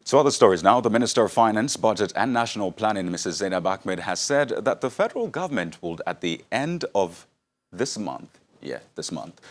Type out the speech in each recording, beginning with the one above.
So other stories now. The Minister of Finance, Budget and National Planning, Mrs. Zainab Ahmed, has said that the federal government will, at the end of this month,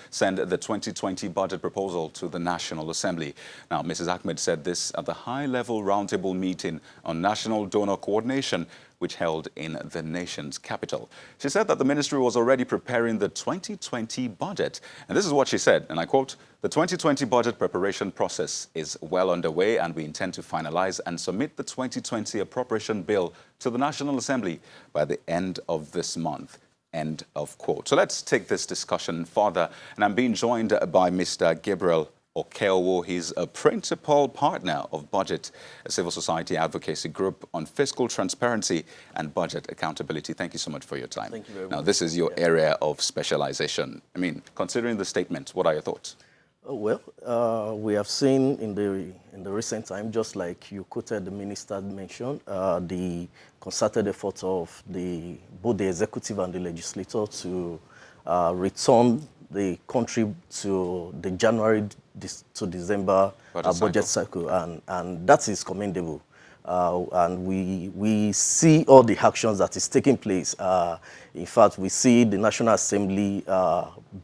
send the 2020 budget proposal to the National Assembly. Now, Mrs. Ahmed said this at the high-level roundtable meeting on national donor coordination, which held in the nation's capital. She said that the ministry was already preparing the 2020 budget. And this is what she said, and I quote, "The 2020 budget preparation process is well underway, and we intend to finalize and submit the 2020 appropriation bill to the National Assembly by the end of this month." End of quote. So let's take this discussion further. And I'm being joined by Mr. Gabriel Okeowo. He's a principal partner of BudgiT, a civil society advocacy group on fiscal transparency and budget accountability. Thank you so much for your time. Thank you very much. Now, this is your area of specialization. I mean, considering the statement, what are your thoughts? Well, we have seen in the recent time, just like you quoted, the minister mentioned, the concerted effort of both the executive and the legislature to return the country to the January to December budget cycle, and that is commendable. And we see all the actions that is taking place. In fact, we see the National Assembly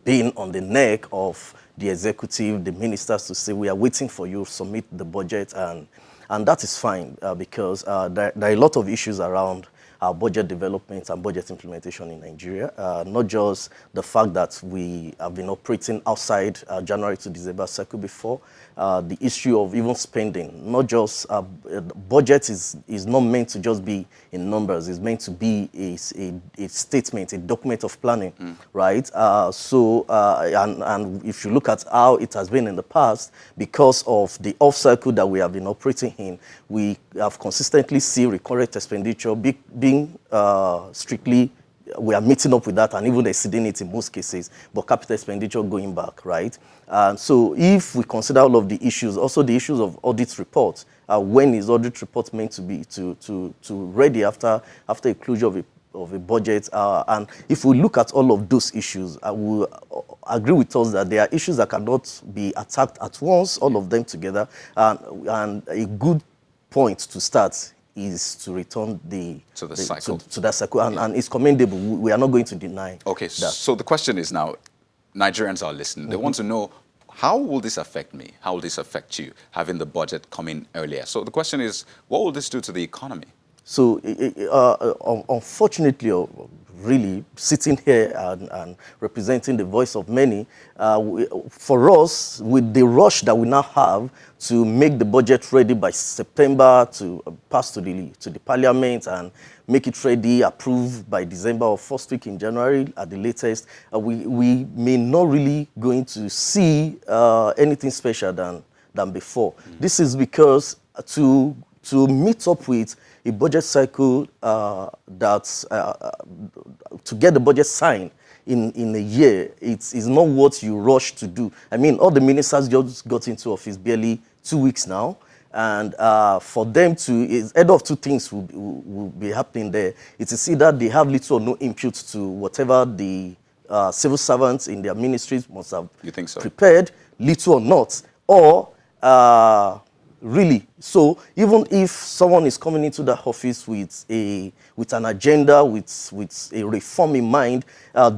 being on the neck of the executive, the ministers, to say, we are waiting for you to submit the budget, and that is fine because there are a lot of issues around our budget development and budget implementation in Nigeria, not just the fact that we have been operating outside January to December cycle before, the issue of even spending, not just budget is not meant to just be in numbers, it's meant to be a statement, a document of planning, right? And if you look at how it has been in the past, because of the off cycle that we have been operating in, we have consistently seen recurrent expenditure being strictly, we are meeting up with that and even exceeding it in most cases, but capital expenditure going back, right? So if we consider all of the issues, also the issues of audit reports, when is audit report meant to be to ready after a closure of a budget? And if we look at all of those issues, I will agree with us that there are issues that cannot be attacked at once, all of them together, and a good point to start is to return to that cycle, and it's commendable. We are not going to deny. Okay, that. So the question is now, Nigerians are listening. They want to know, how will this affect me? How will this affect you, having the budget come in earlier? So the question is, what will this do to the economy? So unfortunately, really sitting here and representing the voice of many, for us, with the rush that we now have to make the budget ready by September, to pass to the parliament and make it ready, approved by December or first week in January at the latest, we may not really going to see anything special than before. This is because to meet up with a budget cycle to get the budget signed in a year, it's not what you rush to do. I mean, all the ministers just got into office barely 2 weeks now, and for them to, head of two things will be happening there. It is either they have little or no input to whatever the civil servants in their ministries must have prepared, little or not, or really. So even if someone is coming into the office with an agenda, with a reform in mind,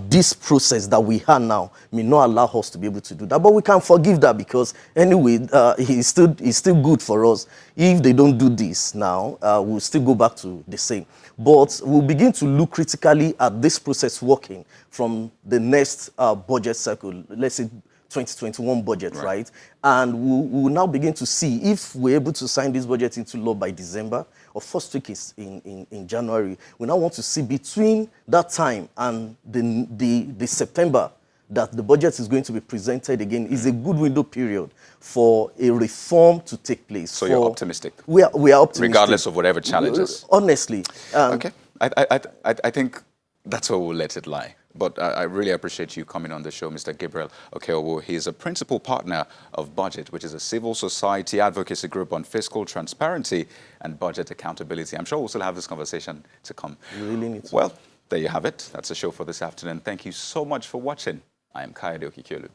this process that we have now may not allow us to be able to do that. But we can forgive that because anyway, it's still good for us. If they don't do this now, we'll still go back to the same. But we'll begin to look critically at this process working from the next budget cycle, let's say 2021 budget, right? And we will now begin to see if we're able to sign this budget into law by December or first week in January. We now want to see between that time and the September that the budget is going to be presented again is a good window period for a reform to take place. So you're optimistic? We are optimistic. Regardless of whatever challenges? Honestly. Okay. I think that's where we'll let it lie. But I really appreciate you coming on the show, Mr. Gabriel Okeowo. He is a principal partner of BudgiT, which is a civil society advocacy group on fiscal transparency and budget accountability. I'm sure we'll still have this conversation to come. We really need to. Well, there you have it. That's the show for this afternoon. Thank you so much for watching. I am Kayode Okikiolu.